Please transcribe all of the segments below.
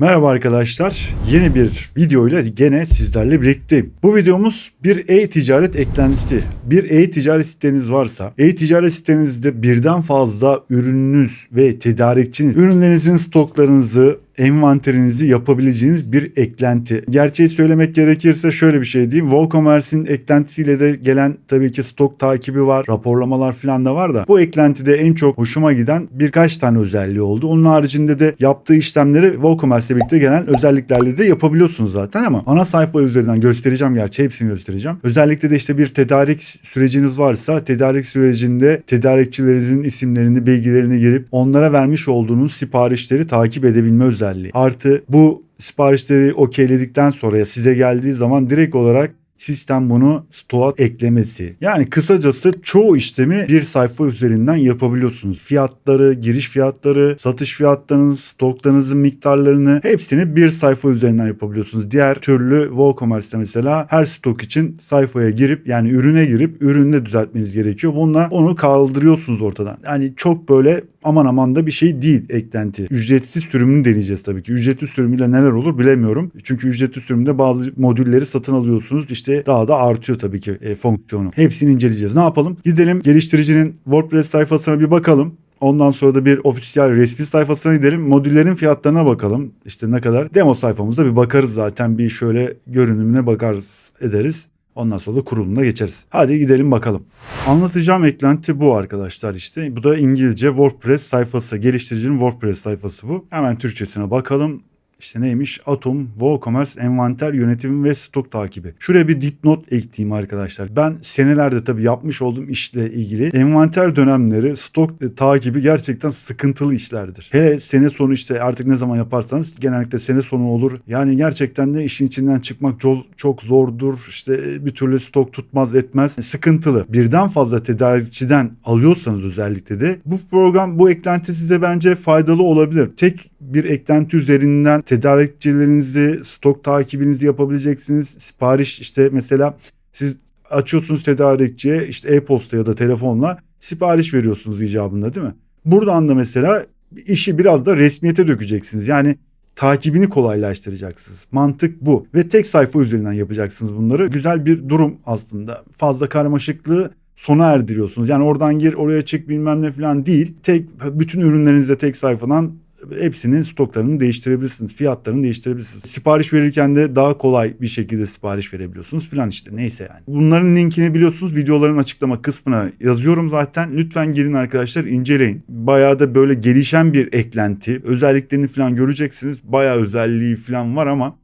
Merhaba arkadaşlar. Yeni bir video ile gene sizlerle birlikteyim. Bu videomuz bir e-ticaret eklentisi. Bir e-ticaret siteniz varsa, e-ticaret sitenizde birden fazla ürününüz ve tedarikçiniz, ürünlerinizin stoklarınızı, envanterinizi yapabileceğiniz bir eklenti. Gerçeği söylemek gerekirse şöyle bir şey diyeyim. WooCommerce'in eklentisiyle de gelen tabii ki stok takibi var, raporlamalar falan da var da bu eklentide en çok hoşuma giden birkaç tane özelliği oldu. Onun haricinde de yaptığı işlemleri WooCommerce ile birlikte gelen özelliklerle de yapabiliyorsunuz zaten ama ana sayfa üzerinden göstereceğim, gerçi hepsini göstereceğim. Özellikle de işte bir tedarik süreciniz varsa tedarik sürecinde tedarikçilerinizin isimlerini, bilgilerini girip onlara vermiş olduğunuz siparişleri takip edebilme özelliği. Artı bu siparişleri okeyledikten sonra ya size geldiği zaman direkt olarak sistem bunu stoğa eklemesi. Yani kısacası çoğu işlemi bir sayfa üzerinden yapabiliyorsunuz. Fiyatları, giriş fiyatları, satış fiyatlarınız, stoklarınızın miktarlarını hepsini bir sayfa üzerinden yapabiliyorsunuz. Diğer türlü WooCommerce'te mesela her stok için sayfaya girip yani ürüne girip ürünü de düzeltmeniz gerekiyor. Bununla onu kaldırıyorsunuz ortadan. Yani çok böyle aman aman da bir şey değil eklenti. Ücretsiz sürümünü deneyeceğiz tabii ki. Ücretli sürümüyle neler olur bilemiyorum. Çünkü ücretli sürümde bazı modülleri satın alıyorsunuz. İşte daha da artıyor tabii ki fonksiyonu. Hepsini inceleyeceğiz. Ne yapalım? Gidelim geliştiricinin WordPress sayfasına bir bakalım. Ondan sonra da bir ofisiyel resmi sayfasına gidelim. Modüllerin fiyatlarına bakalım. İşte ne kadar. Demo sayfamızda bir bakarız zaten. Bir şöyle görünümüne bakarız ederiz. Ondan sonra da kurulumuna geçeriz. Hadi gidelim bakalım. Anlatacağım eklenti bu arkadaşlar işte. Bu da İngilizce WordPress sayfası. Geliştiricinin WordPress sayfası bu. Hemen Türkçesine bakalım. İşte neymiş? Atom, WooCommerce, envanter yönetimi ve stok takibi. Şuraya bir dipnot ekleyeyim arkadaşlar. Ben senelerde tabii yapmış olduğum işle ilgili envanter dönemleri, stok takibi gerçekten sıkıntılı işlerdir. Hele sene sonu işte artık ne zaman yaparsanız genellikle sene sonu olur. Yani gerçekten de işin içinden çıkmak çok zordur. İşte bir türlü stok tutmaz etmez. Sıkıntılı. Birden fazla tedarikçiden alıyorsanız özellikle de bu program, bu eklenti size bence faydalı olabilir. Tek bir eklenti üzerinden tedarikçilerinizi, stok takibinizi yapabileceksiniz. Sipariş işte mesela siz açıyorsunuz tedarikçiye işte e-posta ya da telefonla sipariş veriyorsunuz icabında değil mi? Buradan da mesela işi biraz da resmiyete dökeceksiniz. Yani takibini kolaylaştıracaksınız. Mantık bu. Ve tek sayfa üzerinden yapacaksınız bunları. Güzel bir durum aslında. Fazla karmaşıklığı sona erdiriyorsunuz. Yani oradan gir oraya çık bilmem ne falan değil. Bütün ürünlerinizde tek sayfadan hepsinin stoklarını değiştirebilirsiniz. Fiyatlarını değiştirebilirsiniz. Sipariş verirken de daha kolay bir şekilde sipariş verebiliyorsunuz filan işte neyse yani. Bunların linkini biliyorsunuz videoların açıklama kısmına yazıyorum zaten. Lütfen girin arkadaşlar inceleyin. Bayağı da böyle gelişen bir eklenti. Özelliklerini filan göreceksiniz. Bayağı özelliği filan var ama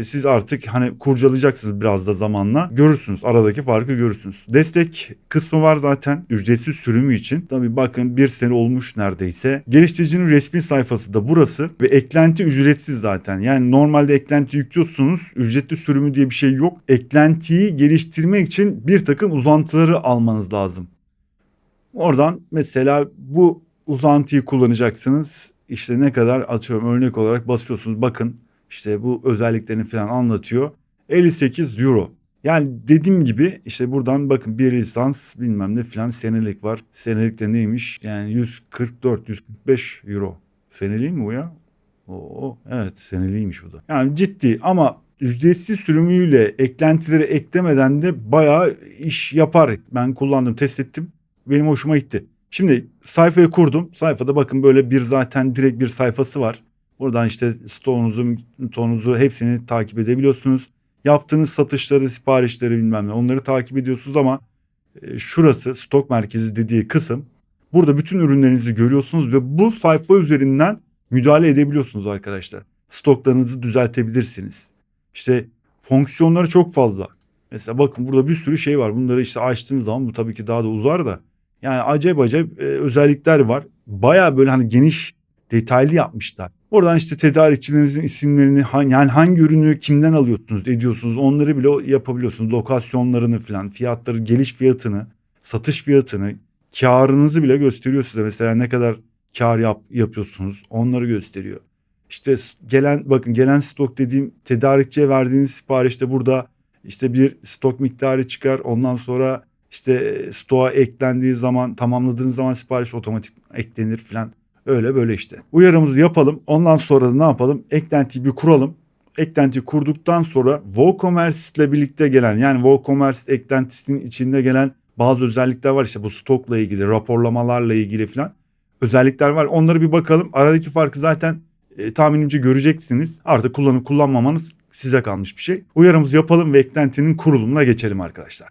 siz artık hani kurcalayacaksınız biraz da zamanla. Görürsünüz. Aradaki farkı görürsünüz. Destek kısmı var zaten ücretsiz sürümü için. Tabii bakın bir sene olmuş neredeyse. Geliştiricinin resmi sayfası da burası ve eklenti ücretsiz zaten. Yani normalde eklenti yüklüyorsunuz. Ücretli sürümü diye bir şey yok. Eklentiyi geliştirmek için bir takım uzantıları almanız lazım. Oradan mesela bu uzantıyı kullanacaksınız. İşte ne kadar atıyorum örnek olarak basıyorsunuz. Bakın işte bu özelliklerini falan anlatıyor. 58 euro. Yani dediğim gibi işte buradan bakın bir lisans bilmem ne falan senelik var. Senelik de neymiş? Yani 144-145 euro. Seneliği mi bu ya? Oo, evet seneliymiş bu da. Yani ciddi ama ücretsiz sürümüyle eklentileri eklemeden de bayağı iş yapar. Ben kullandım, test ettim. Benim hoşuma gitti. Şimdi sayfayı kurdum. Sayfada bakın böyle bir zaten direkt bir sayfası var. Buradan işte stoğunuzu hepsini takip edebiliyorsunuz. Yaptığınız satışları, siparişleri bilmem ne onları takip ediyorsunuz ama şurası stok merkezi dediği kısım. Burada bütün ürünlerinizi görüyorsunuz ve bu sayfa üzerinden müdahale edebiliyorsunuz arkadaşlar. Stoklarınızı düzeltebilirsiniz. İşte fonksiyonları çok fazla. Mesela bakın burada bir sürü şey var. Bunları işte açtığınız zaman bu tabii ki daha da uzar da. Yani acayip özellikler var. Baya böyle hani geniş detaylı yapmışlar. Oradan işte tedarikçilerinizin isimlerini yani hangi ürünü kimden alıyorsunuz ediyorsunuz onları bile yapabiliyorsunuz. Lokasyonlarını falan fiyatları geliş fiyatını satış fiyatını karınızı bile gösteriyor size. Mesela ne kadar kar yapıyorsunuz onları gösteriyor. İşte gelen stok dediğim tedarikçiye verdiğiniz siparişte burada işte bir stok miktarı çıkar. Ondan sonra işte stoğa eklendiği zaman tamamladığınız zaman sipariş otomatik eklenir filan. Öyle böyle işte. Uyarımızı yapalım. Ondan sonra da ne yapalım? Eklentiyi bir kuralım. Eklentiyi kurduktan sonra WooCommerce ile birlikte gelen, yani WooCommerce eklentisinin içinde gelen bazı özellikler var. İşte bu stokla ilgili, raporlamalarla ilgili falan özellikler var. Onları bir bakalım. Aradaki farkı zaten tahminimce göreceksiniz. Artık kullanıp kullanmamanız size kalmış bir şey. Uyarımızı yapalım ve eklentinin kurulumuna geçelim arkadaşlar.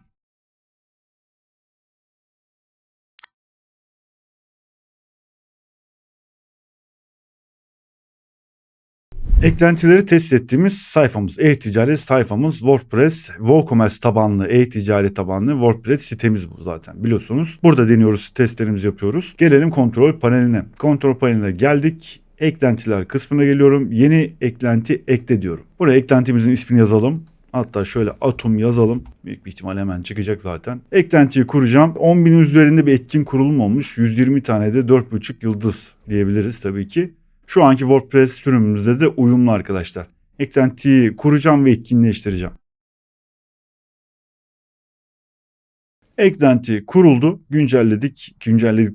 Eklentileri test ettiğimiz sayfamız, e-ticaret sayfamız WordPress, WooCommerce tabanlı, e-ticaret tabanlı WordPress sitemiz bu zaten biliyorsunuz. Burada deniyoruz, testlerimizi yapıyoruz. Gelelim kontrol paneline. Kontrol paneline geldik. Eklentiler kısmına geliyorum. Yeni eklenti ekle diyorum. Buraya eklentimizin ismini yazalım. Hatta şöyle Atom yazalım. Büyük bir ihtimal hemen çıkacak zaten. Eklentiyi kuracağım. 10.000 üzerinde bir etkin kurulum olmuş. 120 tane de 4.5 yıldız diyebiliriz tabii ki. Şu anki WordPress sürümümüzde de uyumlu arkadaşlar. Eklentiyi kuracağım ve etkinleştireceğim. Eklenti kuruldu. Güncelledik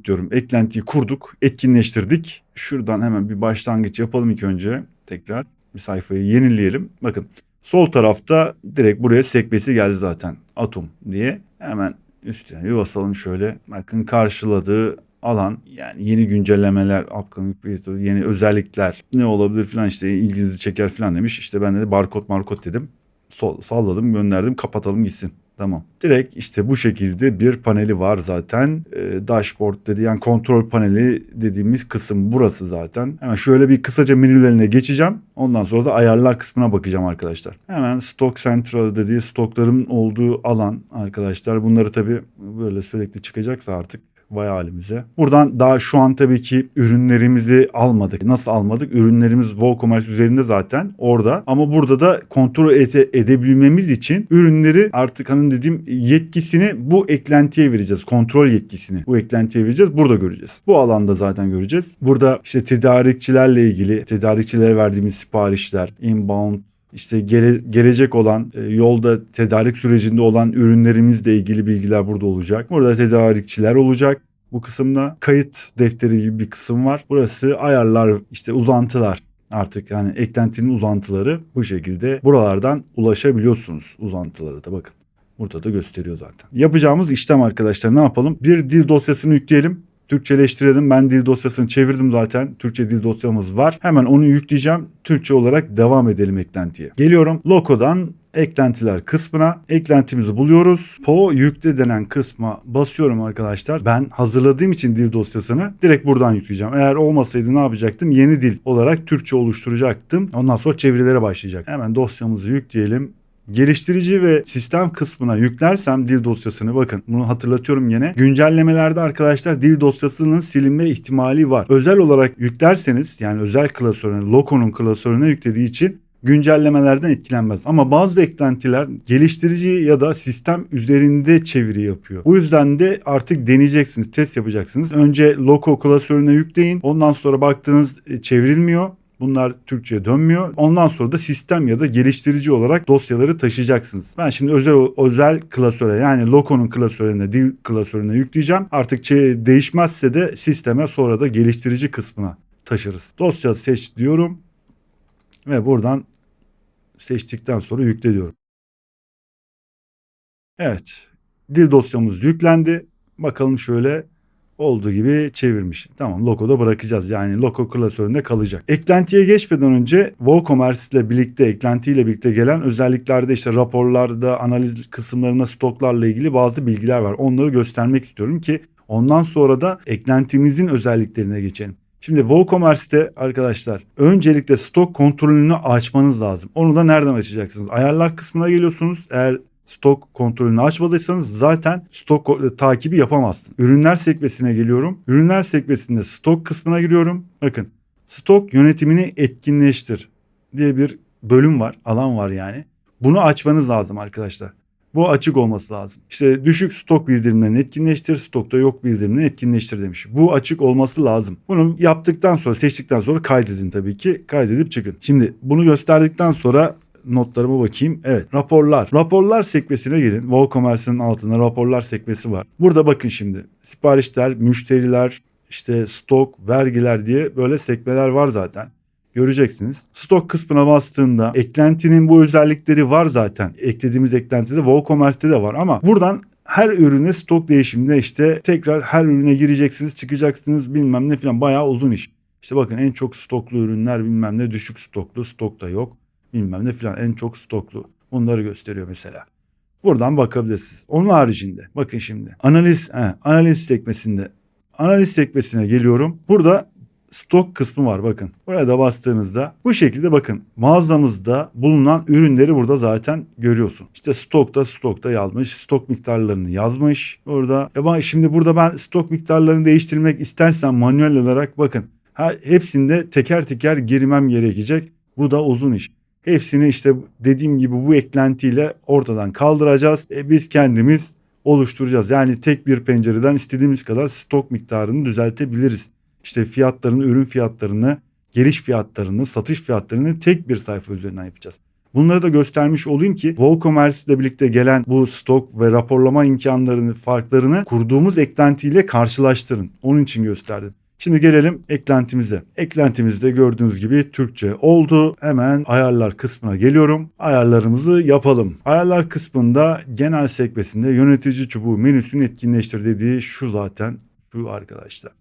diyorum. Eklentiyi kurduk, etkinleştirdik. Şuradan hemen bir başlangıç yapalım ilk önce. Tekrar bir sayfayı yenileyelim. Bakın sol tarafta direkt buraya sekmesi geldi zaten. Atom diye. Hemen üstüne bir basalım şöyle. Bakın karşıladığı alan, yani yeni güncellemeler, upcoming yeni özellikler ne olabilir falan, işte ilginizi çeker falan demiş. İşte ben de barkod dedim. Salladım, gönderdim, kapatalım gitsin. Tamam. Direkt işte bu şekilde bir paneli var zaten. Dashboard dedi, yani kontrol paneli dediğimiz kısım burası zaten. Hemen şöyle bir kısaca menülerine geçeceğim. Ondan sonra da ayarlar kısmına bakacağım arkadaşlar. Hemen Stock Central dediği stokların olduğu alan arkadaşlar. Bunları tabii böyle sürekli çıkacaksa artık vay halimize. Buradan daha şu an tabii ki ürünlerimizi almadık. Nasıl almadık? Ürünlerimiz WooCommerce üzerinde zaten orada. Ama burada da kontrol edebilmemiz için ürünleri artık hani dediğim yetkisini bu eklentiye vereceğiz. Kontrol yetkisini bu eklentiye vereceğiz. Burada göreceğiz. Bu alanda zaten göreceğiz. Burada işte tedarikçilerle ilgili, tedarikçilere verdiğimiz siparişler, inbound, İşte gelecek olan, yolda tedarik sürecinde olan ürünlerimizle ilgili bilgiler burada olacak. Burada tedarikçiler olacak. Bu kısımda kayıt defteri gibi bir kısım var. Burası ayarlar, işte uzantılar. Artık yani eklentinin uzantıları bu şekilde buralardan ulaşabiliyorsunuz uzantılara da bakın. Burada da gösteriyor zaten. Yapacağımız işlem arkadaşlar, ne yapalım? Bir dil dosyasını yükleyelim. Türkçeleştirelim. Ben dil dosyasını çevirdim zaten. Türkçe dil dosyamız var. Hemen onu yükleyeceğim. Türkçe olarak devam edelim eklentiye. Geliyorum. Loco'dan eklentiler kısmına. Eklentimizi buluyoruz. Po yükle denen kısma basıyorum arkadaşlar. Ben hazırladığım için dil dosyasını direkt buradan yükleyeceğim. Eğer olmasaydı ne yapacaktım? Yeni dil olarak Türkçe oluşturacaktım. Ondan sonra çevirilere başlayacak. Hemen dosyamızı yükleyelim. Geliştirici ve sistem kısmına yüklersem dil dosyasını, bakın bunu hatırlatıyorum yine. Güncellemelerde arkadaşlar dil dosyasının silinme ihtimali var. Özel olarak yüklerseniz, yani özel klasörüne, Loco'nun klasörüne yüklediği için güncellemelerden etkilenmez. Ama bazı eklentiler geliştirici ya da sistem üzerinde çeviri yapıyor. Bu yüzden de artık deneyeceksiniz, test yapacaksınız. Önce Loco klasörüne yükleyin. Ondan sonra baktığınız çevrilmiyor. Bunlar Türkçe'ye dönmüyor. Ondan sonra da sistem ya da geliştirici olarak dosyaları taşıyacaksınız. Ben şimdi özel klasöre, yani Loco'nun klasörüne, dil klasörüne yükleyeceğim. Artık değişmezse de sisteme, sonra da geliştirici kısmına taşırız. Dosya seç diyorum ve buradan seçtikten sonra yükle diyorum. Evet. Dil dosyamız yüklendi. Bakalım şöyle olduğu gibi çevirmiş. Tamam, Loco'da bırakacağız. Yani Loco klasöründe kalacak. Eklentiye geçmeden önce WooCommerce ile birlikte, eklentiyle birlikte gelen özelliklerde, işte raporlarda, analiz kısımlarında stoklarla ilgili bazı bilgiler var. Onları göstermek istiyorum ki ondan sonra da eklentimizin özelliklerine geçelim. Şimdi WooCommerce'te arkadaşlar öncelikle stok kontrolünü açmanız lazım. Onu da nereden açacaksınız? Ayarlar kısmına geliyorsunuz. Eğer stok kontrolünü açmadıysanız zaten stok takibi yapamazsın. Ürünler sekmesine geliyorum. Ürünler sekmesinde stok kısmına giriyorum. Bakın, stok yönetimini etkinleştir diye bir bölüm var, alan var yani. Bunu açmanız lazım arkadaşlar. Bu açık olması lazım. İşte düşük stok bildirimlerini etkinleştir, stokta yok bildirimlerini etkinleştir demiş. Bu açık olması lazım. Bunu yaptıktan sonra, seçtikten sonra kaydedin tabii ki. Kaydedip çıkın. Şimdi bunu gösterdikten sonra notlarıma bakayım. Evet, raporlar. Raporlar sekmesine gelin. WooCommerce'ın altında raporlar sekmesi var. Burada bakın şimdi. Siparişler, müşteriler, işte stok, vergiler diye böyle sekmeler var zaten. Göreceksiniz. Stok kısmına bastığında eklentinin bu özellikleri var zaten. Eklediğimiz eklentide WooCommerce'te de var ama buradan her ürüne stok değişiminde işte tekrar her ürüne gireceksiniz, çıkacaksınız bilmem ne falan, bayağı uzun iş. İşte bakın en çok stoklu ürünler bilmem ne, düşük stoklu, stokta yok bilmem ne falan, en çok stoklu. Onları gösteriyor mesela. Buradan bakabilirsiniz. Onun haricinde bakın şimdi analiz sekmesinde, analiz sekmesine geliyorum. Burada stok kısmı var bakın. Buraya da bastığınızda bu şekilde bakın mağazamızda bulunan ürünleri burada zaten görüyorsun. İşte stokta yazmış. Stok miktarlarını yazmış. Orada şimdi burada ben stok miktarlarını değiştirmek istersem manuel olarak bakın. Hepsinde teker teker girmem gerekecek. Bu da uzun iş. Hepsini işte dediğim gibi bu eklentiyle ortadan kaldıracağız. Biz kendimiz oluşturacağız. Yani tek bir pencereden istediğimiz kadar stok miktarını düzeltebiliriz. İşte fiyatlarını, ürün fiyatlarını, giriş fiyatlarını, satış fiyatlarını tek bir sayfa üzerinden yapacağız. Bunları da göstermiş olayım ki WooCommerce ile birlikte gelen bu stok ve raporlama imkanlarını, farklarını kurduğumuz eklentiyle karşılaştırın. Onun için gösterdim. Şimdi gelelim eklentimize. Eklentimizde gördüğünüz gibi Türkçe oldu. Hemen ayarlar kısmına geliyorum. Ayarlarımızı yapalım. Ayarlar kısmında genel sekmesinde yönetici çubuğu menüsünü etkinleştir dediği şu zaten. Şu arkadaşlar.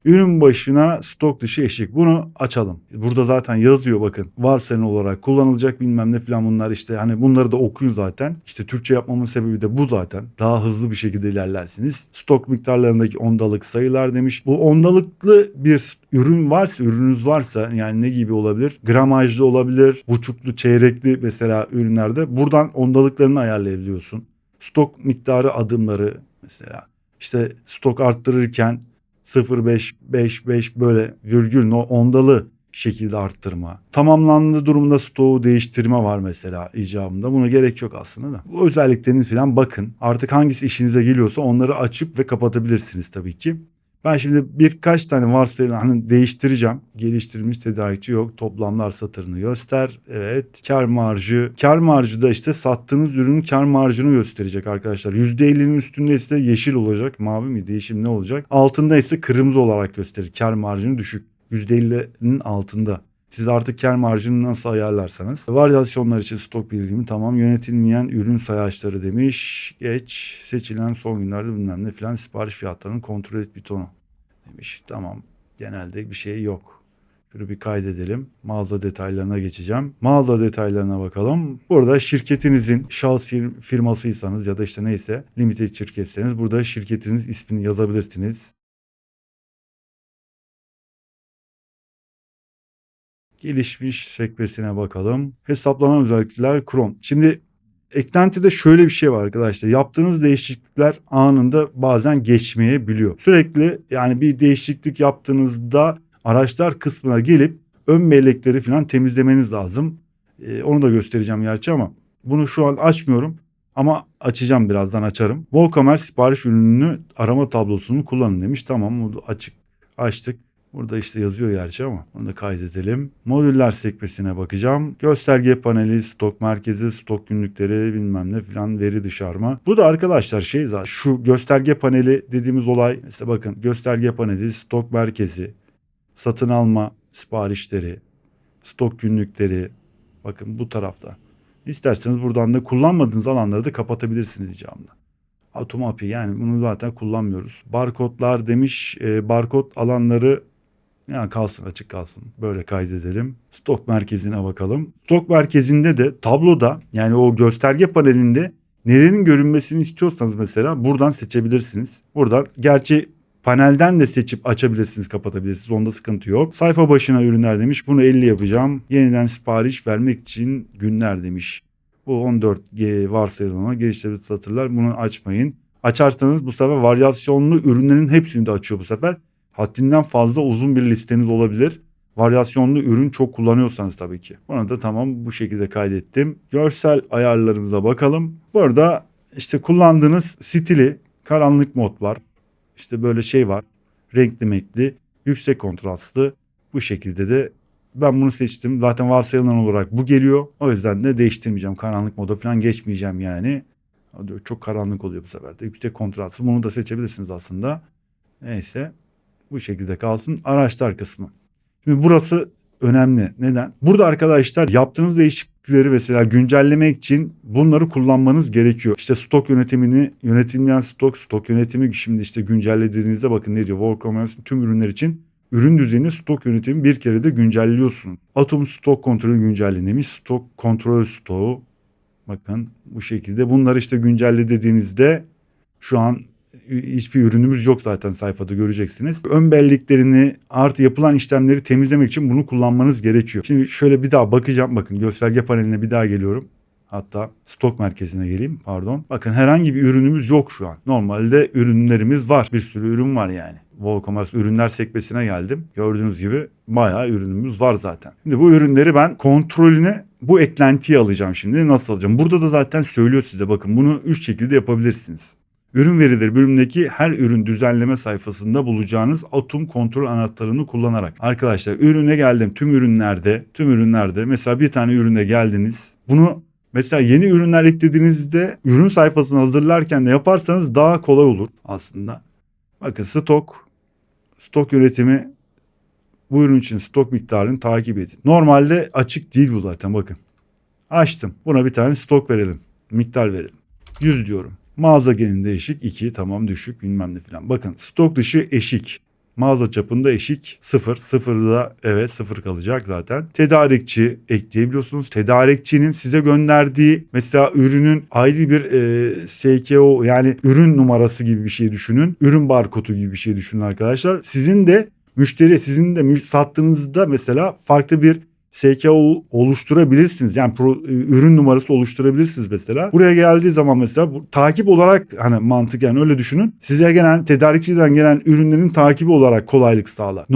Ürün başına stok dışı eşik. Bunu açalım. Burada zaten yazıyor bakın. Varsayılan olarak kullanılacak bilmem ne falan, bunlar işte hani bunları da okuyun zaten. İşte Türkçe yapmamın sebebi de bu zaten. Daha hızlı bir şekilde ilerlersiniz. Stok miktarlarındaki ondalık sayılar demiş. Bu ondalıklı bir ürününüz varsa yani ne gibi olabilir? Gramajlı olabilir. Buçuklu, çeyrekli mesela ürünlerde buradan ondalıklarını ayarlayabiliyorsun. Stok miktarı adımları mesela. İşte stok arttırırken 0,5, 5, 5 böyle virgül ondalı şekilde arttırma. Tamamlandığı durumda stoğu değiştirme var mesela icabında. Buna gerek yok aslında da. Bu özellikleriniz falan bakın. Artık hangisi işinize geliyorsa onları açıp ve kapatabilirsiniz tabii ki. Ben şimdi birkaç tane varsayılan değiştireceğim. Geliştirilmiş tedarikçi yok. Toplamlar satırını göster. Evet. Kar marjı. Kar marjı da işte sattığınız ürünün kar marjını gösterecek arkadaşlar. %50'nin üstünde ise yeşil olacak. Mavi mi? Değişim ne olacak? Altında ise kırmızı olarak gösterir. Kar marjını düşük. %50'nin altında. Siz artık kar marjını nasıl ayarlarsanız. Varyasyonlar için stok bilgimi tamam. Yönetilmeyen ürün sayaçları demiş. Geç. Seçilen son günlerde bilmem ne filan sipariş fiyatlarını kontrol et butonu demiş. Tamam. Genelde bir şey yok. Şunu bir kaydedelim. Mağaza detaylarına geçeceğim. Mağaza detaylarına bakalım. Burada şirketinizin şahıs firmasıysanız ya da işte neyse limited şirketseniz burada şirketinizin ismini yazabilirsiniz. Gelişmiş sekmesine bakalım. Hesaplanan özellikler Chrome. Şimdi eklentide şöyle bir şey var arkadaşlar. Yaptığınız değişiklikler anında bazen geçmeyebiliyor. Sürekli yani bir değişiklik yaptığınızda araçlar kısmına gelip ön bellekleri falan temizlemeniz lazım. Onu da göstereceğim gerçi ama bunu şu an açmıyorum. Ama açacağım, birazdan açarım. WooCommerce sipariş ürününü arama tablosunu kullanın demiş. Tamam, bunu açık açtık. Burada işte yazıyor gerçi ama onu da kaydedelim. Modüller sekmesine bakacağım. Gösterge paneli, stok merkezi, stok günlükleri bilmem ne filan, veri dışarıma. Bu da arkadaşlar şey zaten, şu gösterge paneli dediğimiz olay. Mesela bakın gösterge paneli, stok merkezi, satın alma siparişleri, stok günlükleri. Bakın bu tarafta. İsterseniz buradan da kullanmadığınız alanları da kapatabilirsiniz icabında. AutoMAPI yani bunu zaten kullanmıyoruz. Barkodlar demiş. Barkod alanları yani kalsın, açık kalsın. Böyle kaydedelim. Stok merkezine bakalım. Stok merkezinde de tabloda yani o gösterge panelinde nelerin görünmesini istiyorsanız mesela buradan seçebilirsiniz. Buradan gerçi panelden de seçip açabilirsiniz, kapatabilirsiniz. Onda sıkıntı yok. Sayfa başına ürünler demiş. Bunu 50 yapacağım. Yeniden sipariş vermek için günler demiş. Bu 14G varsayılan geliştirici satırlar. Bunu açmayın. Açarsanız bu sefer varyasyonlu ürünlerin hepsini de açıyor bu sefer. Haddinden fazla uzun bir listeniz olabilir. Varyasyonlu ürün çok kullanıyorsanız tabii ki. Bunu da tamam, bu şekilde kaydettim. Görsel ayarlarımıza bakalım. Burada işte kullandığınız stili, karanlık mod var. İşte böyle şey var. Renkli mekli, yüksek kontrastlı. Bu şekilde de ben bunu seçtim. Zaten varsayılan olarak bu geliyor. O yüzden de değiştirmeyeceğim. Karanlık moda falan geçmeyeceğim yani. Çok karanlık oluyor bu sefer de. Yüksek kontrastlı. Bunu da seçebilirsiniz aslında. Neyse. Bu şekilde kalsın. Araçlar kısmı. Şimdi burası önemli. Neden? Burada arkadaşlar yaptığınız değişiklikleri mesela güncellemek için bunları kullanmanız gerekiyor. İşte stok yönetimini, yönetilmeyen stok yönetimi şimdi işte güncellediğinizde bakın ne diyor? WooCommerce'ın tüm ürünler için ürün düzeni stok yönetimi bir kere de güncelliyorsun. Atom stok kontrolü güncellenmiş. Stok kontrol stoğu. Bakın bu şekilde bunları işte güncelle dediğinizde şu an hiçbir ürünümüz yok zaten sayfada göreceksiniz. Ön belleğlerini artı yapılan işlemleri temizlemek için bunu kullanmanız gerekiyor. Şimdi şöyle bir daha bakacağım. Bakın gösterge paneline bir daha geliyorum. Hatta stok merkezine geleyim pardon. Bakın herhangi bir ürünümüz yok şu an. Normalde ürünlerimiz var. Bir sürü ürün var yani. WooCommerce ürünler sekmesine geldim. Gördüğünüz gibi bayağı ürünümüz var zaten. Şimdi bu ürünleri ben kontrolüne bu eklentiyi alacağım şimdi. Nasıl alacağım? Burada da zaten söylüyor size bakın bunu 3 şekilde yapabilirsiniz. Ürün verileri bölümündeki her ürün düzenleme sayfasında bulacağınız Atom kontrol anahtarını kullanarak. Arkadaşlar ürüne geldim tüm ürünlerde mesela bir tane ürüne geldiniz. Bunu mesela yeni ürünler eklediğinizde ürün sayfasını hazırlarken de yaparsanız daha kolay olur aslında. Bakın stok yönetimi bu ürün için stok miktarını takip edin. Normalde açık değil bu zaten bakın. Açtım. Buna bir tane stok verelim. Miktar verelim. 100 diyorum. Mağaza genelinde eşik 2 tamam düşük bilmem ne falan. Bakın stok dışı eşik. Mağaza çapında eşik 0. 0'da evet 0 kalacak zaten. Tedarikçi ekleyebiliyorsunuz. Tedarikçinin size gönderdiği mesela ürünün ayrı bir SKO yani ürün numarası gibi bir şey düşünün. Ürün barkodu gibi bir şey düşünün arkadaşlar. Sizin de sattığınızda mesela farklı bir SKO oluşturabilirsiniz. Yani ürün numarası oluşturabilirsiniz mesela. Buraya geldiği zaman mesela takip olarak hani mantık yani öyle düşünün. Size gelen tedarikçiden gelen ürünlerin takibi olarak kolaylık sağlar.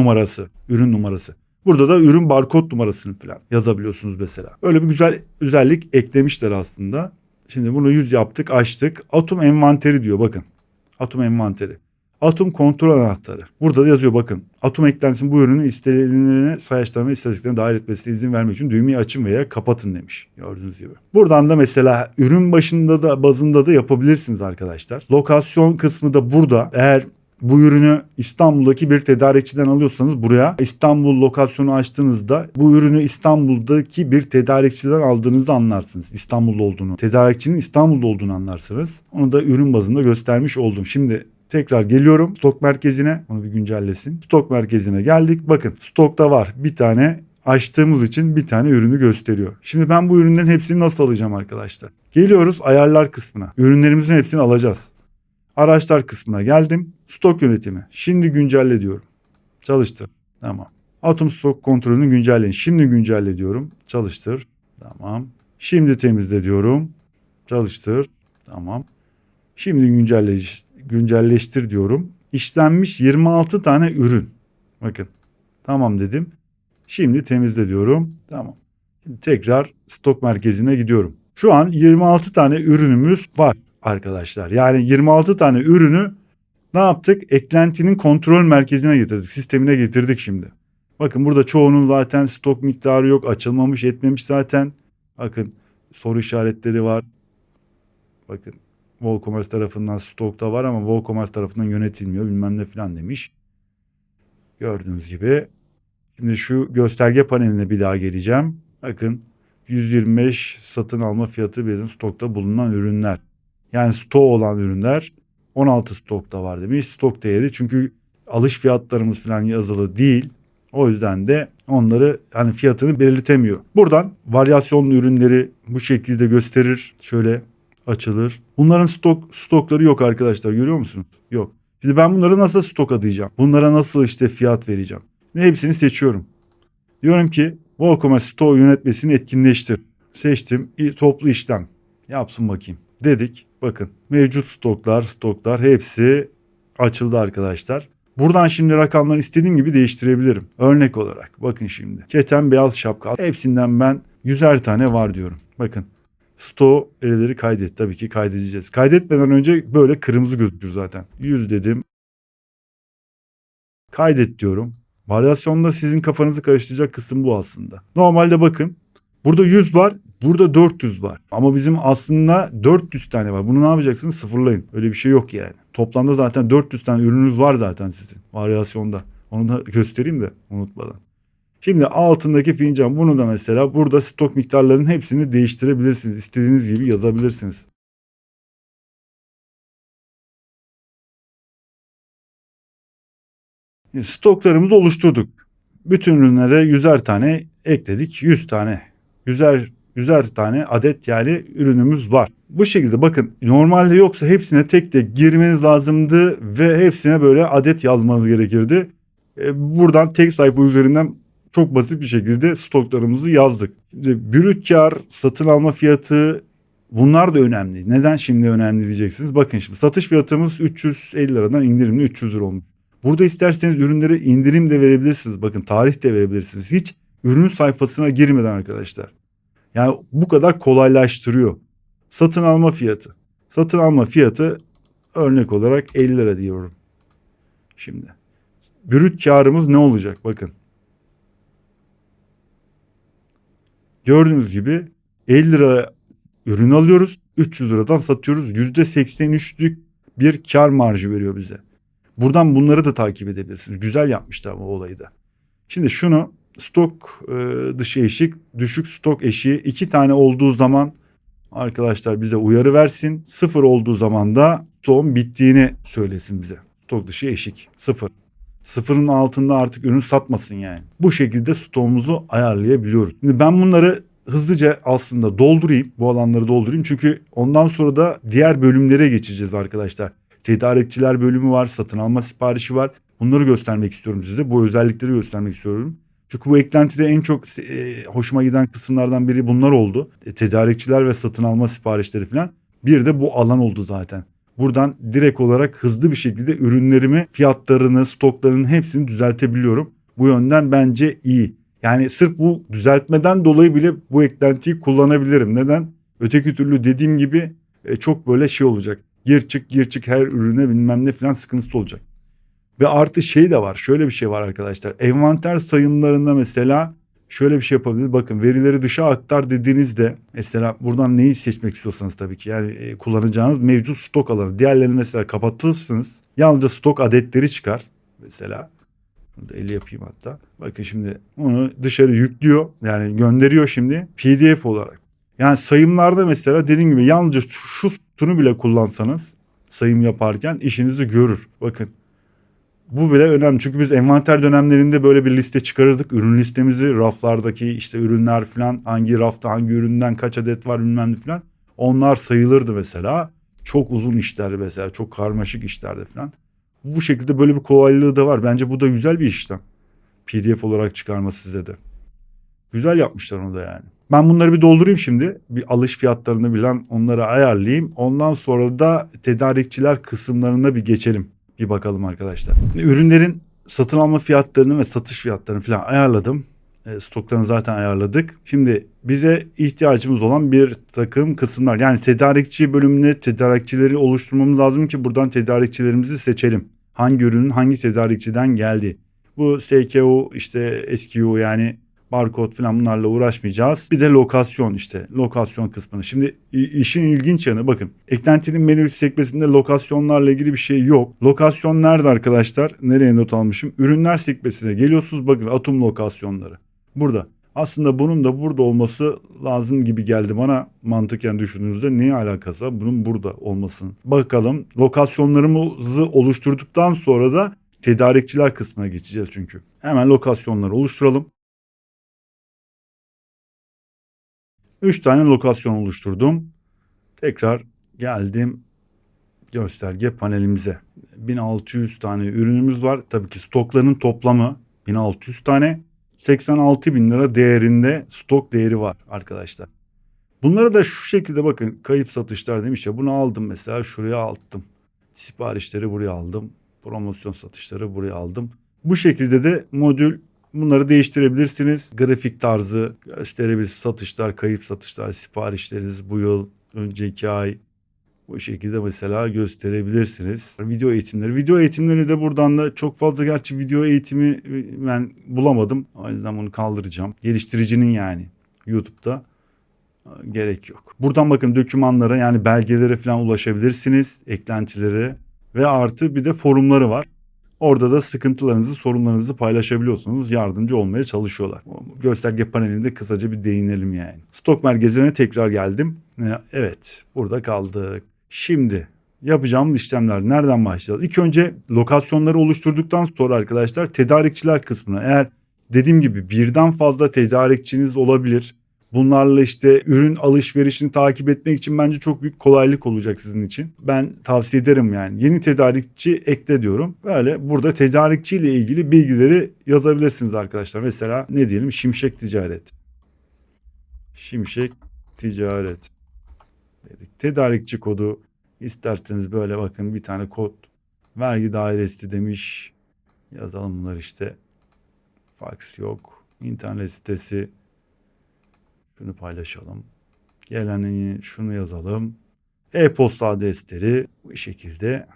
Ürün numarası. Burada da ürün barkod numarasını falan yazabiliyorsunuz mesela. Öyle bir güzel özellik eklemişler aslında. Şimdi bunu 100 yaptık, açtık. Atom envanteri diyor bakın. Atom envanteri. Atom kontrol anahtarı. Burada da yazıyor bakın. Atom eklensin bu ürünün istenilene sayaçlarına istatistiklerine dahil etmesine izin vermek için düğmeyi açın veya kapatın demiş. Gördüğünüz gibi. Buradan da mesela ürün bazında da yapabilirsiniz arkadaşlar. Lokasyon kısmı da burada. Eğer bu ürünü İstanbul'daki bir tedarikçiden alıyorsanız buraya İstanbul lokasyonu açtığınızda bu ürünü İstanbul'daki bir tedarikçiden aldığınızı anlarsınız. İstanbul'da olduğunu. Tedarikçinin İstanbul'da olduğunu anlarsınız. Onu da ürün bazında göstermiş oldum. Şimdi tekrar geliyorum stok merkezine. Onu bir güncellesin. Stok merkezine geldik. Bakın stokta var. Bir tane açtığımız için bir tane ürünü gösteriyor. Şimdi ben bu ürünlerin hepsini nasıl alacağım arkadaşlar? Geliyoruz ayarlar kısmına. Ürünlerimizin hepsini alacağız. Araçlar kısmına geldim. Stok yönetimi. Şimdi güncelle diyorum. Çalıştır. Tamam. Atom stok kontrolünü güncelleyin. Şimdi güncelle diyorum. Çalıştır. Tamam. Şimdi temizle diyorum. Çalıştır. Tamam. Şimdi güncelleştir diyorum. İşlenmiş 26 tane ürün. Bakın. Tamam dedim. Şimdi temizle diyorum. Tamam. Şimdi tekrar stok merkezine gidiyorum. Şu an 26 tane ürünümüz var arkadaşlar. Yani 26 tane ürünü ne yaptık? Eklentinin kontrol merkezine getirdik. Sistemine getirdik şimdi. Bakın burada çoğunun zaten stok miktarı yok. Açılmamış etmemiş zaten. Bakın soru işaretleri var. Bakın WooCommerce tarafından stokta var ama WooCommerce tarafından yönetilmiyor bilmem ne falan demiş. Gördüğünüz gibi. Şimdi şu gösterge paneline bir daha geleceğim. Bakın 125 satın alma fiyatı bir stokta bulunan ürünler. Yani stok olan ürünler 16 stokta var demiş. Stok değeri çünkü alış fiyatlarımız falan yazılı değil. O yüzden de onları hani fiyatını belirtemiyor. Buradan varyasyonlu ürünleri bu şekilde gösterir. Şöyle açılır. Bunların stokları yok arkadaşlar görüyor musunuz? Yok. Şimdi ben bunları nasıl stok adayacağım? Bunlara nasıl işte fiyat vereceğim? Hepsini seçiyorum. Diyorum ki WooCommerce stok yönetmesini etkinleştir. Seçtim. Toplu işlem. Yapsın bakayım. Dedik. Bakın mevcut stoklar hepsi açıldı arkadaşlar. Buradan şimdi rakamları istediğim gibi değiştirebilirim. Örnek olarak bakın şimdi. Keten beyaz şapka. Hepsinden ben 100'er tane var diyorum. Bakın. Stok verileri kaydet. Tabii ki kaydedeceğiz. Kaydetmeden önce böyle kırmızı gözükür zaten. 100 dedim. Kaydet diyorum. Varyasyonda sizin kafanızı karıştıracak kısım bu aslında. Normalde bakın burada 100 var. Burada 400 var. Ama bizim aslında 400 tane var. Bunu ne yapacaksınız? Sıfırlayın. Öyle bir şey yok yani. Toplamda zaten 400 tane ürününüz var zaten sizin varyasyonda. Onu da göstereyim de unutmadan. Şimdi altındaki fincan, bunu da mesela burada stok miktarlarının hepsini değiştirebilirsiniz. İstediğiniz gibi yazabilirsiniz. Stoklarımızı oluşturduk. Bütün ürünlere 100'er tane ekledik. 100 tane. 100'er tane adet yani ürünümüz var. Bu şekilde bakın, normalde yoksa hepsine tek tek girmeniz lazımdı ve hepsine böyle adet yazmanız gerekirdi. Buradan tek sayfa üzerinden çok basit bir şekilde stoklarımızı yazdık. Şimdi brüt kar, satın alma fiyatı, bunlar da önemli. Neden şimdi önemli diyeceksiniz. Bakın şimdi satış fiyatımız 350 liradan indirimli 300 lira olmuş. Burada isterseniz ürünlere indirim de verebilirsiniz. Bakın tarih de verebilirsiniz. Hiç ürün sayfasına girmeden arkadaşlar. Yani bu kadar kolaylaştırıyor. Satın alma fiyatı. Satın alma fiyatı örnek olarak 50 lira diyorum. Şimdi brüt karımız ne olacak? Bakın. Gördüğünüz gibi 50 lira ürün alıyoruz. 300 liradan satıyoruz. %83'lük bir kar marjı veriyor bize. Buradan bunları da takip edebilirsiniz. Güzel yapmışlar bu olayı da. Şimdi şunu, stok dışı eşik, düşük stok eşiği 2 tane olduğu zaman arkadaşlar bize uyarı versin. 0 olduğu zaman da stoğun bittiğini söylesin bize. Stok dışı eşik 0. 0'ın altında artık ürün satmasın yani. Bu şekilde stoğumuzu ayarlayabiliyoruz. Şimdi ben bunları hızlıca aslında doldurayım. Bu alanları doldurayım. Çünkü ondan sonra da diğer bölümlere geçeceğiz arkadaşlar. Tedarikçiler bölümü var. Satın alma siparişi var. Bunları göstermek istiyorum size. Bu özellikleri göstermek istiyorum. Çünkü bu eklentide en çok hoşuma giden kısımlardan biri bunlar oldu. Tedarikçiler ve satın alma siparişleri falan. Bir de bu alan oldu zaten. Buradan direkt olarak hızlı bir şekilde ürünlerimi, fiyatlarını, stoklarının hepsini düzeltebiliyorum. Bu yönden bence iyi. Yani sırf bu düzeltmeden dolayı bile bu eklentiyi kullanabilirim. Neden? Öteki türlü dediğim gibi çok böyle şey olacak. Gir çık her ürüne bilmem ne falan sıkıntısı olacak. Ve artı şey de var. Şöyle bir şey var arkadaşlar. Envanter sayımlarında mesela şöyle bir şey yapabilir. Bakın, verileri dışa aktar dediğinizde mesela buradan neyi seçmek istiyorsanız tabii ki yani kullanacağınız mevcut stok alanı. Diğerlerini mesela kapatırsınız. Yalnızca stok adetleri çıkar. Mesela bunu da 50 yapayım hatta. Bakın şimdi onu dışarı yüklüyor. Yani gönderiyor şimdi PDF olarak. Yani sayımlarda mesela dediğim gibi yalnızca şu sütunu bile kullansanız sayım yaparken işinizi görür. Bakın. Bu bile önemli çünkü biz envanter dönemlerinde böyle bir liste çıkarırdık. Ürün listemizi, raflardaki işte ürünler falan, hangi rafta hangi üründen kaç adet var bilmem ne falan. Onlar sayılırdı mesela. Çok uzun işler mesela, çok karmaşık işlerde falan. Bu şekilde böyle bir kolaylığı da var. Bence bu da güzel bir işlem. PDF olarak çıkarması size de. Güzel yapmışlar onu da yani. Ben bunları bir doldurayım şimdi. Bir alış fiyatlarını bilen onları ayarlayayım. Ondan sonra da tedarikçiler kısımlarına bir geçelim. Bir bakalım arkadaşlar. Ürünlerin satın alma fiyatlarını ve satış fiyatlarını falan ayarladım. Stoklarını zaten ayarladık. Şimdi bize ihtiyacımız olan bir takım kısımlar. Yani tedarikçi bölümüne tedarikçileri oluşturmamız lazım ki buradan tedarikçilerimizi seçelim. Hangi ürünün hangi tedarikçiden geldi. Bu SKU işte SKU yani barkod falan bunlarla uğraşmayacağız. Bir de lokasyon işte lokasyon kısmını. Şimdi işin ilginç yanı bakın. Eklentinin menü sekmesinde lokasyonlarla ilgili bir şey yok. Lokasyon nerede arkadaşlar? Nereye not almışım? Ürünler sekmesine geliyorsunuz bakın atom lokasyonları. Burada. Aslında bunun da burada olması lazım gibi geldi bana mantıken düşündüğünüzde. Neye alakası var? Bunun burada olmasının. Bakalım lokasyonlarımızı oluşturduktan sonra da tedarikçiler kısmına geçeceğiz çünkü. Hemen lokasyonları oluşturalım. 3 tane lokasyon oluşturdum. Tekrar geldim gösterge panelimize. 1600 tane ürünümüz var. Tabii ki stokların toplamı 1600 tane. 86 bin lira değerinde stok değeri var arkadaşlar. Bunları da şu şekilde bakın, kayıp satışlar demiş ya, bunu aldım mesela şuraya attım. Siparişleri buraya aldım. Promosyon satışları buraya aldım. Bu şekilde de modül bunları değiştirebilirsiniz. Grafik tarzı gösterebilirsiniz. Satışlar, kayıp satışlar, siparişleriniz bu yıl, önceki ay, bu şekilde mesela gösterebilirsiniz. Video eğitimleri. Video eğitimleri de buradan da çok fazla, gerçi video eğitimi ben bulamadım. O yüzden bunu kaldıracağım. Geliştiricinin yani YouTube'da. Gerek yok. Buradan bakın dokümanlara yani belgelere falan ulaşabilirsiniz. Eklentilere ve artı bir de forumları var. Orada da sıkıntılarınızı, sorunlarınızı paylaşabiliyorsunuz. Yardımcı olmaya çalışıyorlar. Gösterge panelinde kısaca bir değinelim yani. Stok merkezine tekrar geldim. Evet, burada kaldık. Şimdi yapacağımız işlemler nereden başlayalım? İlk önce lokasyonları oluşturduktan sonra arkadaşlar tedarikçiler kısmına, eğer dediğim gibi birden fazla tedarikçiniz olabilir. Bunlarla işte ürün alışverişini takip etmek için bence çok büyük kolaylık olacak sizin için. Ben tavsiye ederim yani. Yeni tedarikçi ekle diyorum. Böyle burada tedarikçi ile ilgili bilgileri yazabilirsiniz arkadaşlar. Mesela ne diyelim? Şimşek Ticaret. Şimşek Ticaret dedik. Tedarikçi kodu isterseniz böyle bakın bir tane kod. Vergi dairesi demiş. Yazalım bunları işte. Fax yok. İnternet sitesi. Şunu paylaşalım. Geleni şunu yazalım. E-posta adresleri bu şekilde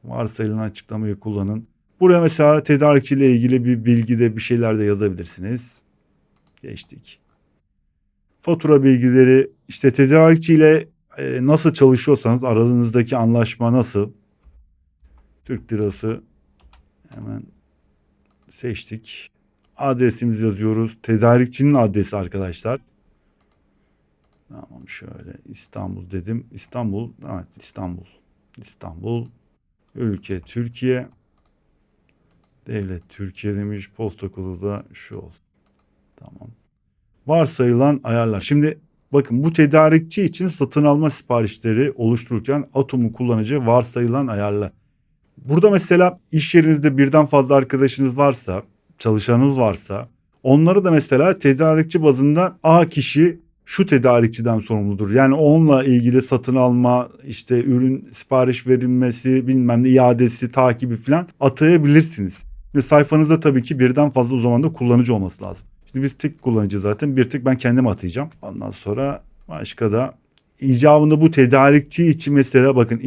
varsayılan açıklamayı kullanın. Buraya mesela tedarikçi ile ilgili bir bilgi de bir şeyler de yazabilirsiniz. Geçtik. Fatura bilgileri işte tedarikçi ile nasıl çalışıyorsanız aranızdaki anlaşma nasıl? Türk lirası hemen seçtik. Adresimizi yazıyoruz. Tedarikçinin adresi arkadaşlar. Tamam şöyle İstanbul dedim. İstanbul, evet İstanbul. İstanbul, ülke Türkiye, devlet Türkiye demiş. Posta kodu da şu olsun. Tamam. Varsayılan ayarlar. Şimdi bakın bu tedarikçi için satın alma siparişleri oluştururken Atom'un kullanıcı varsayılan ayarlar. Burada mesela iş yerinizde birden fazla arkadaşınız varsa, çalışanınız varsa onları da mesela tedarikçi bazında A kişi şu tedarikçiden sorumludur. Yani onunla ilgili satın alma, işte ürün sipariş verilmesi, bilmem ne iadesi, takibi falan atayabilirsiniz. Ve sayfanızda tabii ki birden fazla o zaman da kullanıcı olması lazım. Şimdi biz tek kullanıcı zaten bir tek ben kendim atayacağım. Ondan sonra başka da icabında bu tedarikçi için mesela bakın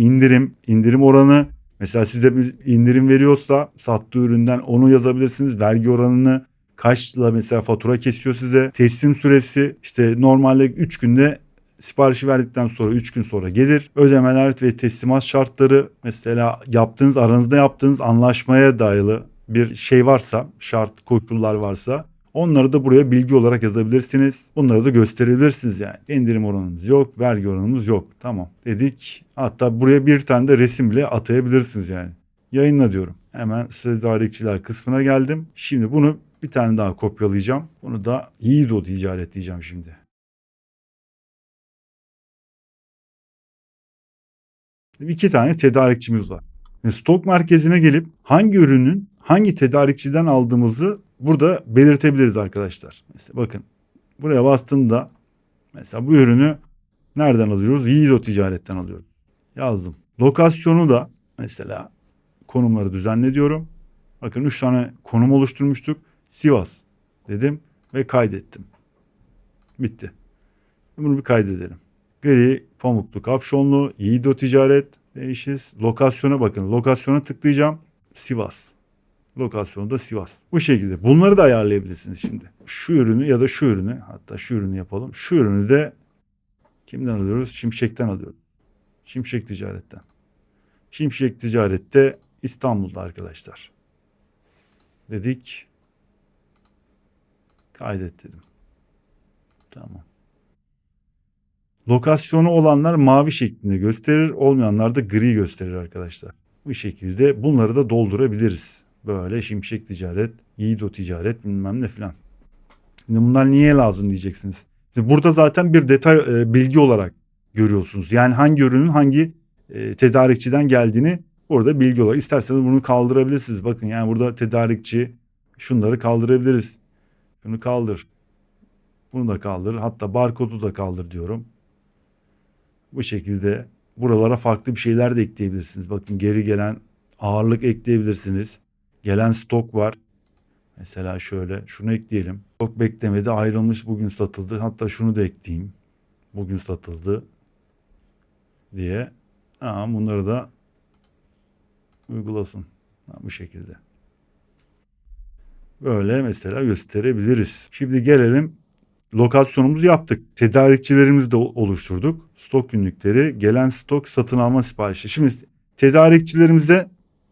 indirim oranı. Mesela size bir indirim veriyorsa sattığı üründen onu yazabilirsiniz. Vergi oranını kaçla mesela fatura kesiyor size. Teslim süresi işte normalde 3 günde siparişi verdikten sonra 3 gün sonra gelir. Ödemeler ve teslimat şartları mesela aranızda yaptığınız anlaşmaya dayalı bir şey varsa, şart koşullar varsa onları da buraya bilgi olarak yazabilirsiniz. Bunları da gösterebilirsiniz yani. İndirim oranımız yok, vergi oranımız yok. Tamam dedik. Hatta buraya bir tane de resim bile atayabilirsiniz yani. Yayınla diyorum. Hemen tedarikçiler kısmına geldim. Şimdi bunu bir tane daha kopyalayacağım. Bunu da Yiğido Ticaret diyeceğim şimdi. Şimdi 2 tane tedarikçimiz var. Stok merkezine gelip hangi ürünün hangi tedarikçiden aldığımızı burada belirtebiliriz arkadaşlar. Mesela bakın buraya bastığımda mesela bu ürünü nereden alıyoruz? Yiğido Ticaret'ten alıyoruz. Yazdım. Lokasyonu da mesela konumları düzenle diyorum. Bakın 3 tane konum oluşturmuştuk. Sivas dedim ve kaydettim. Bitti. Bunu bir kaydedelim. Gri, pamuklu, kapşonlu, Yiğido Ticaret değişiz. Lokasyona bakın. Lokasyona tıklayacağım. Sivas. Lokasyonu da Sivas. Bu şekilde. Bunları da ayarlayabilirsiniz şimdi. Şu ürünü ya da şu ürünü, hatta şu ürünü yapalım. Şu ürünü de kimden alıyoruz? Şimşek'ten alıyoruz. Şimşek Ticaret'ten. Şimşek Ticaret'te İstanbul'da arkadaşlar. Dedik. Kaydet dedim. Tamam. Lokasyonu olanlar mavi şeklinde gösterir, olmayanlar da gri gösterir arkadaşlar. Bu şekilde bunları da doldurabiliriz. Böyle Şimşek Ticaret, Yiğido Ticaret bilmem ne filan. Şimdi bunlar niye lazım diyeceksiniz. Şimdi burada zaten bir detay bilgi olarak görüyorsunuz. Yani hangi ürünün hangi tedarikçiden geldiğini burada bilgi olarak. İsterseniz bunu kaldırabilirsiniz. Bakın yani burada tedarikçi şunları kaldırabiliriz. Şunu kaldır. Bunu da kaldır. Hatta barkodu da kaldır diyorum. Bu şekilde buralara farklı bir şeyler de ekleyebilirsiniz. Bakın geri gelen ağırlık ekleyebilirsiniz. Gelen stok var. Mesela şöyle şunu ekleyelim. Stok beklemede ayrılmış bugün satıldı. Hatta şunu da ekleyeyim. Bugün satıldı diye. Bunları da uygulasın. Bu şekilde. Böyle mesela gösterebiliriz. Şimdi gelelim lokasyonumuzu yaptık. Tedarikçilerimizi de oluşturduk. Stok günlükleri, gelen stok, satın alma siparişi. Şimdi tedarikçilerimize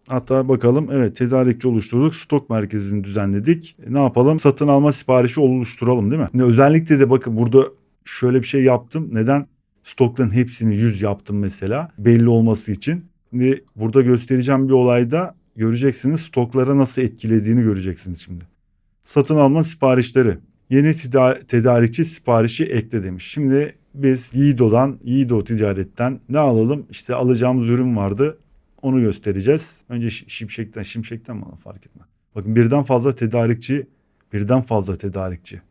hatta bakalım, evet, tedarikçi oluşturduk. Stok merkezini düzenledik. Ne yapalım? Satın alma siparişi oluşturalım, değil mi? Şimdi özellikle de bakın burada şöyle bir şey yaptım. Neden? Stokların hepsini 100 yaptım mesela. Belli olması için. Şimdi burada göstereceğim bir olayda göreceksiniz, stoklara nasıl etkilediğini göreceksiniz şimdi. Satın alma siparişleri. Yeni tedarikçi siparişi ekle demiş. Şimdi biz Yiğido Ticaret'ten ne alalım? İşte alacağımız ürün vardı. Onu göstereceğiz. Önce Şimşek'ten mi alalım, fark etmez. Bakın birden fazla tedarikçi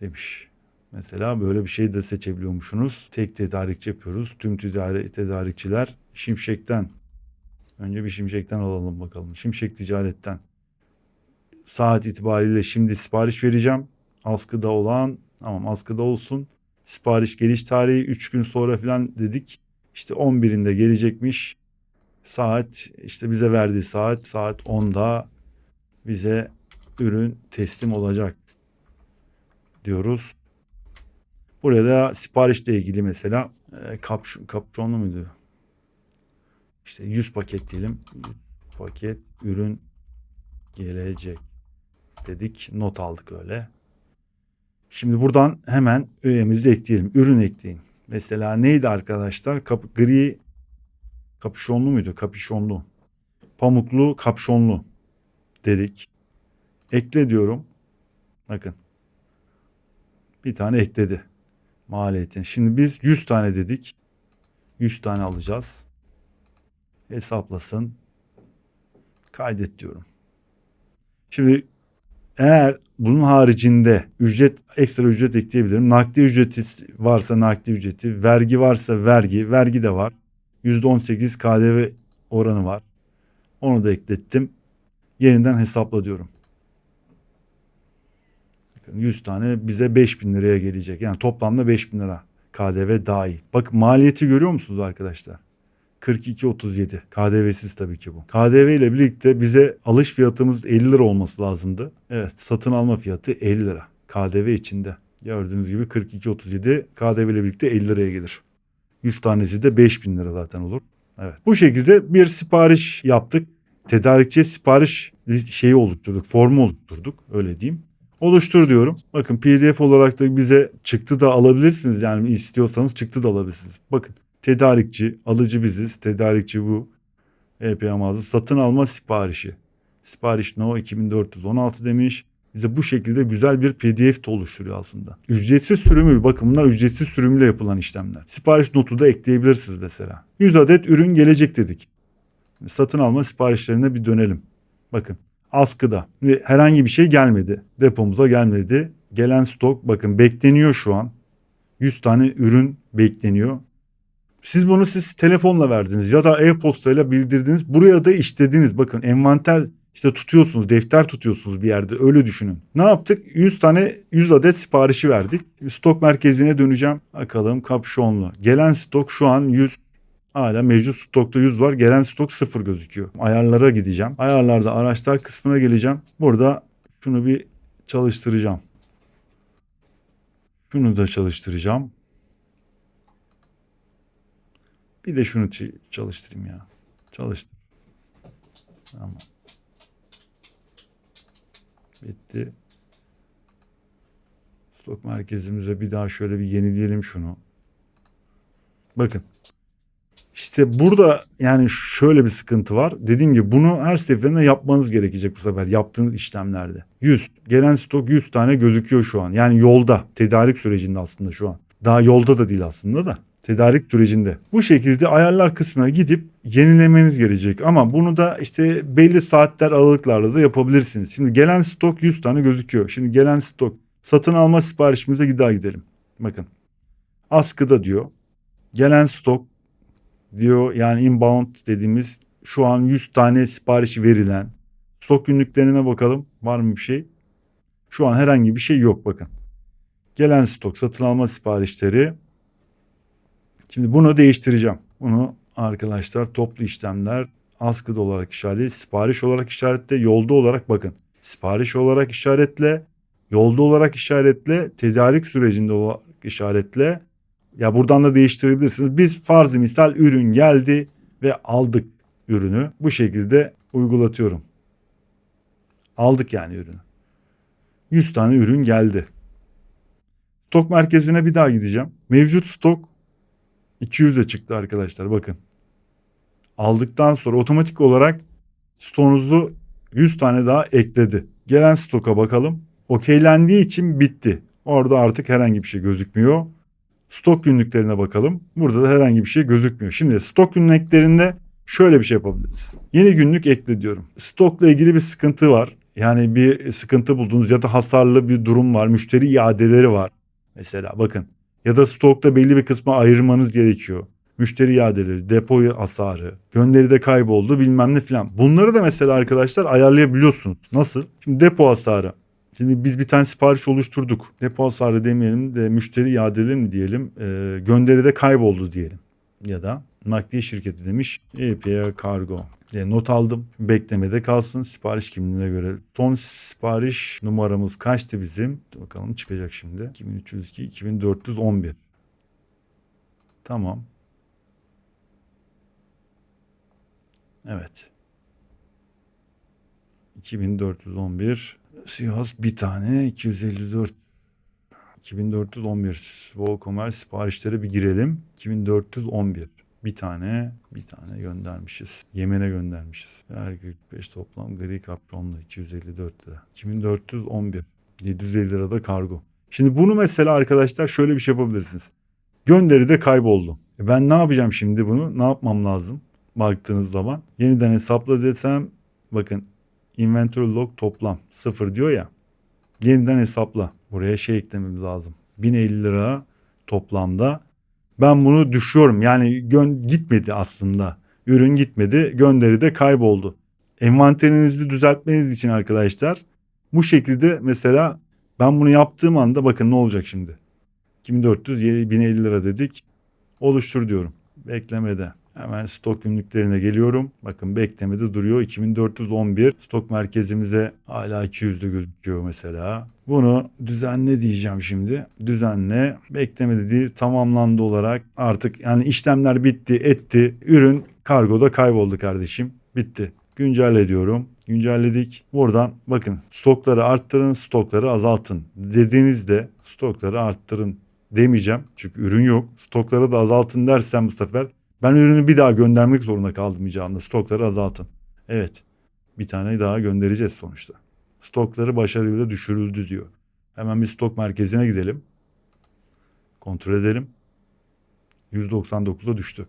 demiş. Mesela böyle bir şey de seçebiliyormuşsunuz. Tek tedarikçi yapıyoruz. Tüm tedarikçiler Şimşek'ten. Önce bir Şimşek'ten alalım bakalım. Şimşek Ticaret'ten. Saat itibariyle şimdi sipariş vereceğim. Askıda olan, tamam, askıda olsun. Sipariş geliş tarihi 3 gün sonra falan dedik. İşte 11'inde gelecekmiş. Saat, işte bize verdiği saat 10'da bize ürün teslim olacak diyoruz. Buraya da siparişle ilgili mesela kapşonlu muydu? İşte 100 paket diyelim. 100 paket ürün gelecek dedik. Not aldık öyle. Şimdi buradan hemen öğemizi ekleyelim. Ürün ekleyin. Mesela neydi arkadaşlar? Gri kapüşonlu muydu? Kapüşonlu. Pamuklu kapşonlu dedik. Ekle diyorum. Bakın. Bir tane ekledi. Maliyetin. Şimdi biz 100 tane dedik. 100 tane alacağız. Hesaplasın. Kaydet diyorum. Şimdi eğer bunun haricinde ekstra ücret ekleyebilirim. Nakdi ücreti varsa nakdi ücreti, vergi varsa vergi de var. %18 KDV oranı var. Onu da eklettim. Yeniden hesapla diyorum. 100 tane bize 5.000 liraya gelecek. Yani toplamda 5.000 lira. KDV dahil. Bak, maliyeti görüyor musunuz arkadaşlar? 42.37. KDV'siz tabii ki bu. KDV ile birlikte bize alış fiyatımız 50 lira olması lazımdı. Evet, satın alma fiyatı 50 lira. KDV içinde. Gördüğünüz gibi 42.37 KDV ile birlikte 50 liraya gelir. 100 tanesi de 5.000 lira zaten olur. Evet. Bu şekilde bir sipariş yaptık. Tedarikçiye sipariş şeyi oluşturduk. Formu oluşturduk. Öyle diyeyim. Oluştur diyorum. Bakın, PDF olarak da bize çıktı da alabilirsiniz. Yani istiyorsanız çıktı da alabilirsiniz. Bakın, tedarikçi, alıcı biziz. Tedarikçi bu. EPA mağaza satın alma siparişi. Sipariş no 2416 demiş. Bize bu şekilde güzel bir PDF de oluşturuyor aslında. Ücretsiz sürümü, bakın bunlar ücretsiz sürümle yapılan işlemler. Sipariş notu da ekleyebilirsiniz mesela. 100 adet ürün gelecek dedik. Satın alma siparişlerine bir dönelim. Bakın, askıda ve herhangi bir şey gelmedi. Depomuza gelmedi. Gelen stok bakın bekleniyor şu an. 100 tane ürün bekleniyor. Siz telefonla verdiniz ya da e-postayla bildirdiniz. Buraya da işlediniz. Bakın, envanter işte tutuyorsunuz, defter tutuyorsunuz bir yerde, öyle düşünün. Ne yaptık? 100 adet siparişi verdik. Stok merkezine döneceğim. Bakalım, kapşonlu. Gelen stok şu an 100. Hala mevcut stokta 100 var. Gelen stok 0 gözüküyor. Ayarlara gideceğim. Ayarlarda araçlar kısmına geleceğim. Burada şunu bir çalıştıracağım. Şunu da çalıştıracağım. Bir de şunu çalıştırayım ya. Çalıştır. Tamam. Bitti. Stok merkezimize bir daha şöyle bir yenileyelim şunu. Bakın. İşte burada yani şöyle bir sıkıntı var. Dediğim gibi bunu her seferinde yapmanız gerekecek bu sefer yaptığınız işlemlerde. 100. Gelen stok 100 tane gözüküyor şu an. Yani yolda. Tedarik sürecinde aslında şu an. Daha yolda da değil aslında da. Tedarik sürecinde. Bu şekilde ayarlar kısmına gidip yenilemeniz gerekecek. Ama bunu da işte belli saatler aralıklarla da yapabilirsiniz. Şimdi gelen stok 100 tane gözüküyor. Şimdi gelen stok. Satın alma siparişimize gidelim. Bakın. Askıda diyor. Gelen stok diyor, yani inbound dediğimiz şu an 100 tane siparişi verilen. Stok günlüklerine bakalım, var mı bir şey? Şu an herhangi bir şey yok, bakın. Gelen stok, satın alma siparişleri. Şimdi bunu değiştireceğim. Bunu arkadaşlar toplu işlemler, askıda olarak işaretle, sipariş olarak işaretle, yolda olarak bakın. Sipariş olarak işaretle, Yolda olarak işaretle, tedarik sürecinde olarak işaretle. Ya buradan da değiştirebilirsiniz. Biz farzı misal ürün geldi ve aldık ürünü. Bu şekilde uygulatıyorum. Aldık yani ürünü. 100 tane ürün geldi. Stok merkezine bir daha gideceğim. Mevcut stok 200'e çıktı arkadaşlar, bakın. Aldıktan sonra otomatik olarak stoğunuzu 100 tane daha ekledi. Gelen stoka bakalım. Okeylendiği için bitti. Orada artık herhangi bir şey gözükmüyor. Stok günlüklerine bakalım. Burada da herhangi bir şey gözükmüyor. Şimdi stok günlüklerinde şöyle bir şey yapabiliriz. Yeni günlük ekle diyorum. Stokla ilgili bir sıkıntı var. Yani bir sıkıntı buldunuz ya da hasarlı bir durum var. Müşteri iadeleri var. Mesela bakın. Ya da stokta belli bir kısmı ayırmanız gerekiyor. Müşteri iadeleri, depo hasarı, gönderide kayboldu bilmem ne filan. Bunları da mesela arkadaşlar ayarlayabiliyorsunuz. Nasıl? Şimdi depo hasarı. Şimdi biz bir tane sipariş oluşturduk. Depo hasarı demeyelim de müşteri iadeleri mi diyelim. Gönderide kayboldu diyelim. Ya da nakliye şirketi demiş. EPA Kargo. Not aldım. Beklemede kalsın. Sipariş kimliğine göre. Son sipariş numaramız kaçtı bizim? Bakalım çıkacak şimdi. 2302 2411. Tamam. Evet. 2411. Siyas bir tane 254. 2411 WooCommerce siparişlere bir girelim. 2411 bir tane göndermişiz. Yemen'e göndermişiz. Her 45 toplam gri kapşonlu 254 lira. 2411 750 lirada kargo. Şimdi bunu mesela arkadaşlar şöyle bir şey yapabilirsiniz. Gönderide kayboldu. Ben ne yapacağım şimdi bunu? Ne yapmam lazım? Baktığınız zaman yeniden hesapla desem, bakın inventory log toplam 0 diyor ya. Yeniden hesapla. Buraya şey eklememiz lazım. 1050 lira toplamda. Ben bunu düşüyorum. Yani gitmedi aslında. Ürün gitmedi. Gönderi de kayboldu. Envanterinizi düzeltmeniz için arkadaşlar bu şekilde mesela ben bunu yaptığım anda bakın ne olacak şimdi. 2400 1050 lira dedik. Oluştur diyorum. Beklemede. Hemen stok günlüklerine geliyorum. Bakın beklemede duruyor. 2411 stok merkezimize hala 200'de gözüküyor mesela. Bunu düzenle diyeceğim şimdi. Düzenle. Beklemede değil, tamamlandı olarak artık yani işlemler bitti etti. Ürün kargoda kayboldu kardeşim. Bitti. Güncelle diyorum. Güncelledik. Buradan bakın stokları arttırın, stokları azaltın dediğinizde stokları arttırın demeyeceğim. Çünkü ürün yok. Stokları da azaltın dersem bu sefer ben ürünü bir daha göndermek zorunda kalmayacağım. Stokları azaltın. Evet. Bir tane daha göndereceğiz sonuçta. Stokları başarıyla düşürüldü diyor. Hemen bir stok merkezine gidelim. Kontrol edelim. 199'a düştü.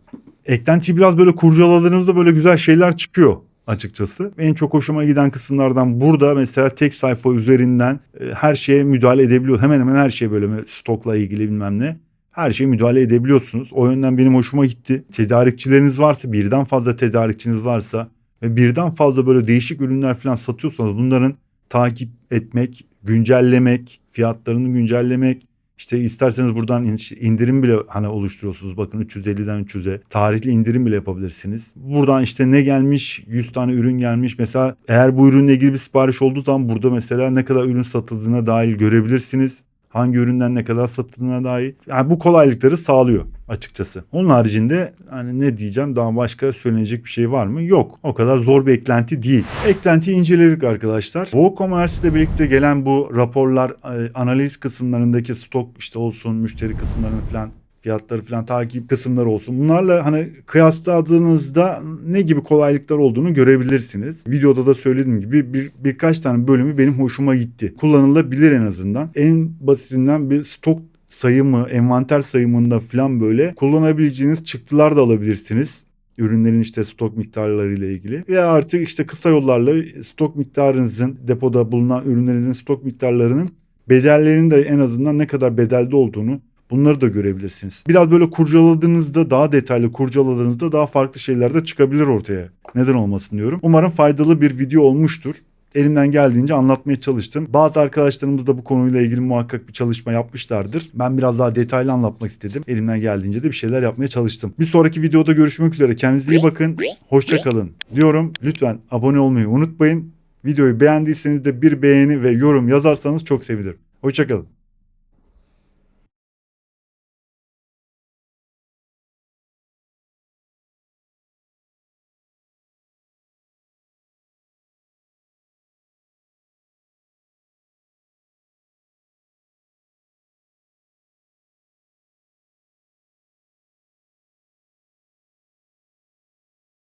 Eklentiyi biraz böyle kurcaladığınızda böyle güzel şeyler çıkıyor açıkçası. En çok hoşuma giden kısımlardan burada mesela tek sayfa üzerinden her şeye müdahale edebiliyor. Hemen hemen her şeye böyle stokla ilgili bilmem ne. Her şeye müdahale edebiliyorsunuz. O yönden benim hoşuma gitti. Tedarikçileriniz varsa, birden fazla tedarikçiniz varsa ve birden fazla böyle değişik ürünler falan satıyorsanız bunların takip etmek, güncellemek, fiyatlarını güncellemek, İşte isterseniz buradan indirim bile hani oluşturuyorsunuz. Bakın 350'den 300'e tarihli indirim bile yapabilirsiniz. Buradan işte ne gelmiş, 100 tane ürün gelmiş. Mesela eğer bu ürünle ilgili bir sipariş olduğu zaman burada mesela ne kadar ürün satıldığına dair görebilirsiniz. Hangi üründen ne kadar satıldığına dair. Yani bu kolaylıkları sağlıyor açıkçası. Onun haricinde hani ne diyeceğim, daha başka söylenecek bir şey var mı? Yok. O kadar zor bir eklenti değil. Eklentiyi inceledik arkadaşlar. WooCommerce ile birlikte gelen bu raporlar, analiz kısımlarındaki stok işte olsun, müşteri kısımlarının falan, fiyatları falan takip kısımları olsun. Bunlarla hani kıyasladığınızda ne gibi kolaylıklar olduğunu görebilirsiniz. Videoda da söylediğim gibi birkaç tane bölümü benim hoşuma gitti. Kullanılabilir en azından. En basitinden bir stok sayımı, envanter sayımında falan böyle kullanabileceğiniz çıktılar da alabilirsiniz. Ürünlerin işte stok miktarları ile ilgili ve artık işte kısa yollarla stok miktarınızın, depoda bulunan ürünlerinizin stok miktarlarının bedellerinin de en azından ne kadar bedelde olduğunu, bunları da görebilirsiniz. Biraz böyle kurcaladığınızda, daha detaylı kurcaladığınızda daha farklı şeyler de çıkabilir ortaya. Neden olmasın diyorum. Umarım faydalı bir video olmuştur. Elimden geldiğince anlatmaya çalıştım. Bazı arkadaşlarımız da bu konuyla ilgili muhakkak bir çalışma yapmışlardır. Ben biraz daha detaylı anlatmak istedim. Elimden geldiğince de bir şeyler yapmaya çalıştım. Bir sonraki videoda görüşmek üzere. Kendinize iyi bakın. Hoşça kalın diyorum. Lütfen abone olmayı unutmayın. Videoyu beğendiyseniz de bir beğeni ve yorum yazarsanız çok sevinirim. Hoşçakalın.